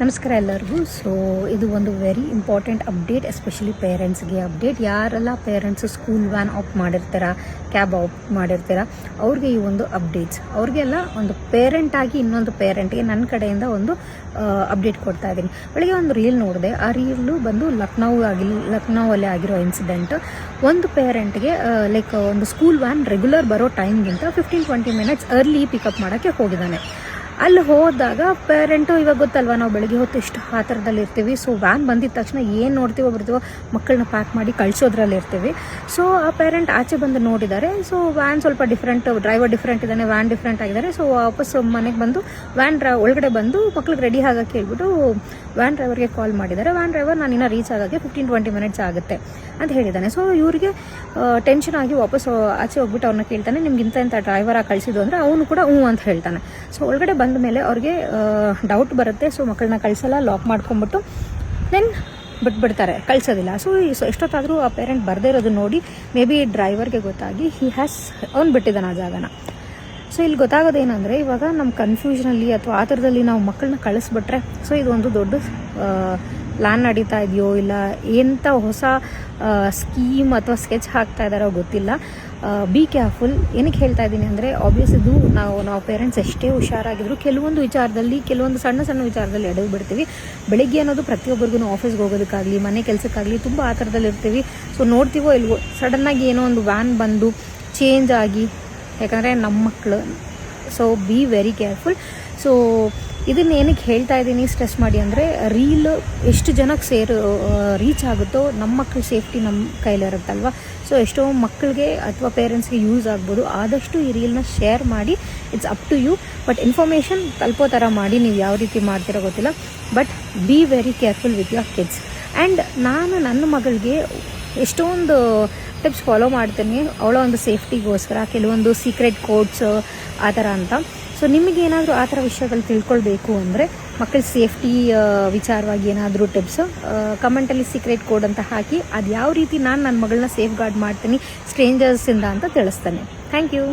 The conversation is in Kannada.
ನಮಸ್ಕಾರ ಎಲ್ಲರಿಗೂ. ಸೊ ಇದು ಒಂದು ವೆರಿ ಇಂಪಾರ್ಟೆಂಟ್ ಅಪ್ಡೇಟ್, ಎಸ್ಪೆಷಲಿ ಪೇರೆಂಟ್ಸ್ಗೆ ಅಪ್ಡೇಟ್. ಯಾರೆಲ್ಲ ಪೇರೆಂಟ್ಸ್ ಸ್ಕೂಲ್ ವ್ಯಾನ್ ಆಫ್ ಮಾಡಿರ್ತೀರ, ಕ್ಯಾಬ್ ಆಫ್ ಮಾಡಿರ್ತೀರ, ಅವ್ರಿಗೆ ಈ ಒಂದು ಅಪ್ಡೇಟ್ಸ್. ಅವ್ರಿಗೆಲ್ಲ ಒಂದು ಪೇರೆಂಟಾಗಿ ಇನ್ನೊಂದು ಪೇರೆಂಟ್ಗೆ ನನ್ನ ಕಡೆಯಿಂದ ಒಂದು ಅಪ್ಡೇಟ್ ಕೊಡ್ತಾ ಇದ್ದೀನಿ. ಬೆಳಗ್ಗೆ ಒಂದು ರೀಲ್ ನೋಡಿದೆ. ಆ ರೀಲು ಬಂದು ಲಕ್ನೋವಲ್ಲಿ ಆಗಿರೋ ಇನ್ಸಿಡೆಂಟ್. ಒಂದು ಪೇರೆಂಟ್ಗೆ ಲೈಕ್ ಒಂದು ಸ್ಕೂಲ್ ವ್ಯಾನ್ ರೆಗ್ಯುಲರ್ ಬರೋ ಟೈಮ್ಗಿಂತ 15-20 ಮಿನಿಟ್ಸ್ ಅರ್ಲಿ ಪಿಕಪ್ ಮಾಡೋಕ್ಕೆ ಹೋಗಿದ್ದಾನೆ. ಅಲ್ಲಿ ಹೋದಾಗ ಪೇರೆಂಟು, ಇವಾಗ ಗೊತ್ತಲ್ವ, ನಾವು ಬೆಳಗ್ಗೆ ಹೊತ್ತು ಎಷ್ಟು ಆ ಥರದಲ್ಲಿ ಇರ್ತೀವಿ. ಸೊ ವ್ಯಾನ್ ಬಂದಿದ ತಕ್ಷಣ ಏನು ನೋಡ್ತೀವೋ ಬರ್ತೀವೋ ಮಕ್ಕಳನ್ನ ಪ್ಯಾಕ್ ಮಾಡಿ ಕಳಿಸೋದ್ರಲ್ಲಿ ಇರ್ತೀವಿ. ಸೊ ಆ ಪೇರೆಂಟ್ ಆಚೆ ಬಂದು ನೋಡಿದ್ದಾರೆ. ಸೊ ವ್ಯಾನ್ ಸ್ವಲ್ಪ ಡಿಫ್ರೆಂಟ್, ಡ್ರೈವರ್ ಡಿಫ್ರೆಂಟ್ ಇದ್ದಾನೆ, ವ್ಯಾನ್ ಡಿಫ್ರೆಂಟ್ ಆಗಿದ್ದಾರೆ. ಸೊ ವಾಪಸ್ ಮನೆಗೆ ಬಂದು ವ್ಯಾನ್ ಒಳಗಡೆ ಬಂದು ಮಕ್ಳಿಗೆ ರೆಡಿ ಆಗೋಕ್ಕೆ ಹೇಳ್ಬಿಟ್ಟು ವ್ಯಾನ್ ಡ್ರೈವರ್ಗೆ ಕಾಲ್ ಮಾಡಿದ್ದಾರೆ. ವ್ಯಾನ್ ಡ್ರೈವರ್ ನಾನು ಇನ್ನೂ ರೀಚ್ ಆಗೋಕ್ಕೆ 15-20 ಮಿನಿಟ್ಸ್ ಆಗುತ್ತೆ ಅಂತ ಹೇಳಿದ್ದಾನೆ. ಸೊ ಇವರಿಗೆ ಟೆನ್ಷನ್ ಆಗಿ ವಾಪಸ್ ಆಚೆ ಹೋಗ್ಬಿಟ್ಟು ಅವ್ರನ್ನ ಕೇಳ್ತಾನೆ, ನಿಮ್ಗೆ ಇಂಥ ಡ್ರೈವರಾಗಿ ಕಳಿಸಿದ್ದು ಅಂದರೆ ಅವನು ಕೂಡ ಹ್ಞೂ ಅಂತ ಹೇಳ್ತಾನೆ. ಸೊ ಒಳಗಡೆ ಬಂದ ಮೇಲೆ ಅವ್ರಿಗೆ ಡೌಟ್ ಬರುತ್ತೆ. ಸೊ ಮಕ್ಕಳನ್ನ ಕಳಿಸಲ್ಲ, ಲಾಕ್ ಮಾಡ್ಕೊಂಬಿಟ್ಟು ದೆನ್ ಬಿಟ್ಬಿಡ್ತಾರೆ, ಕಳಿಸೋದಿಲ್ಲ. ಸೊ ಎಷ್ಟೊತ್ತಾದರೂ ಆ ಪೇರೆಂಟ್ ಬರದೇ ಇರೋದು ನೋಡಿ ಮೇ ಬಿ ಡ್ರೈವರ್ಗೆ ಗೊತ್ತಾಗಿ ಅವ್ನು ಬಿಟ್ಟಿದ್ದಾನೆ ಆ ಜಾಗನ. ಸೊ ಇಲ್ಲಿ ಗೊತ್ತಾಗೋದೇನೆಂದರೆ, ಇವಾಗ ನಮ್ಮ ಕನ್ಫ್ಯೂಷನಲ್ಲಿ ಅಥವಾ ಆ ಥರದಲ್ಲಿ ನಾವು ಮಕ್ಕಳನ್ನ ಕಳಿಸ್ಬಿಟ್ರೆ, ಸೊ ಇದೊಂದು ದೊಡ್ಡ ಪ್ಲ್ಯಾನ್ ನಡೀತಾ ಇದೆಯೋ ಇಲ್ಲ ಎಂಥ ಹೊಸ ಸ್ಕೀಮ್ ಅಥವಾ ಸ್ಕೆಚ್ ಹಾಕ್ತಾ ಇದ್ದಾರೋ ಗೊತ್ತಿಲ್ಲ. Be careful. ಏನಕ್ಕೆ ಹೇಳ್ತಾ ಇದ್ದೀನಿ ಅಂದರೆ, ಆಬ್ವಿಯಸ್ ಇದು ನಾವು ಪೇರೆಂಟ್ಸ್ ಎಷ್ಟೇ ಹುಷಾರಾಗಿದ್ರು ಕೆಲವೊಂದು ವಿಚಾರದಲ್ಲಿ, ಕೆಲವೊಂದು ಸಣ್ಣ ಸಣ್ಣ ವಿಚಾರದಲ್ಲಿ ಎಡವಿ ಬಿಡ್ತೀವಿ. ಬೆಳಿಗ್ಗೆ ಅನ್ನೋದು ಪ್ರತಿಯೊಬ್ಬರಿಗೂ ಆಫೀಸ್ಗೆ ಹೋಗೋದಕ್ಕಾಗಲಿ ಮನೆ ಕೆಲಸಕ್ಕಾಗಲಿ ತುಂಬ ಆ ಥರದಲ್ಲಿ ಇರ್ತೀವಿ. ಸೊ ನೋಡ್ತೀವೋ ಇಲ್ವೋ ಸಡನ್ನಾಗಿ ಏನೋ ಒಂದು ವ್ಯಾನ್ ಬಂದು ಚೇಂಜ್ ಆಗಿ, ಯಾಕಂದರೆ ನಮ್ಮ ಮಕ್ಕಳು. So B very careful. So ಇದನ್ನ ಏನಕ್ಕೆ ಹೇಳ್ತಾ ಇದ್ದೀನಿ ಸ್ಟ್ರೆಸ್ ಮಾಡಿ ಅಂದರೆ, ರೀಲ್ ಎಷ್ಟು ಜನಕ್ಕೆ ರೀಚ್ ಆಗುತ್ತೋ ನಮ್ಮ ಮಕ್ಕಳ ಸೇಫ್ಟಿ ನಮ್ಮ ಕೈಲಿರುತ್ತಲ್ವ. ಸೊ ಎಷ್ಟೋ ಮಕ್ಕಳಿಗೆ ಅಥವಾ ಪೇರೆಂಟ್ಸ್ಗೆ ಯೂಸ್ ಆಗ್ಬೋದು. ಆದಷ್ಟು ಈ ರೀಲ್ನ ಶೇರ್ ಮಾಡಿ, it's up to you. But information ತಲುಪೋ ಥರ ಮಾಡಿ, ನೀವು ಯಾವ ರೀತಿ ಮಾಡ್ತಿರೋ ಗೊತ್ತಿಲ್ಲ. But be very careful with your kids. And ನಾನು ನನ್ನ ಮಗಳಿಗೆ ಎಷ್ಟೊಂದು ಟಿಪ್ಸ್ ಫಾಲೋ ಮಾಡ್ತೀನಿ ಅವಳ ಒಂದು ಸೇಫ್ಟಿಗೋಸ್ಕರ, ಕೆಲವೊಂದು ಸೀಕ್ರೆಟ್ ಕೋಡ್ಸ್ ಆ ಥರ ಅಂತ. ಸೊ ನಿಮಗೇನಾದರೂ ಆ ಥರ ವಿಷಯಗಳು ತಿಳ್ಕೊಳ್ಬೇಕು ಅಂದರೆ, ಮಕ್ಕಳ ಸೇಫ್ಟಿ ವಿಚಾರವಾಗಿ ಏನಾದರೂ ಟಿಪ್ಸ್ ಕಮೆಂಟಲ್ಲಿ ಸೀಕ್ರೆಟ್ ಕೋಡ್ ಅಂತ ಹಾಕಿ, ಅದು ಯಾವ ರೀತಿ ನಾನು ನನ್ನ ಮಗಳನ್ನ ಸೇಫ್ ಗಾರ್ಡ್ ಮಾಡ್ತೀನಿ ಸ್ಟ್ರೇಂಜರ್ಸಿಂದ ಅಂತ ತಿಳಿಸ್ತೇನೆ. Thank you.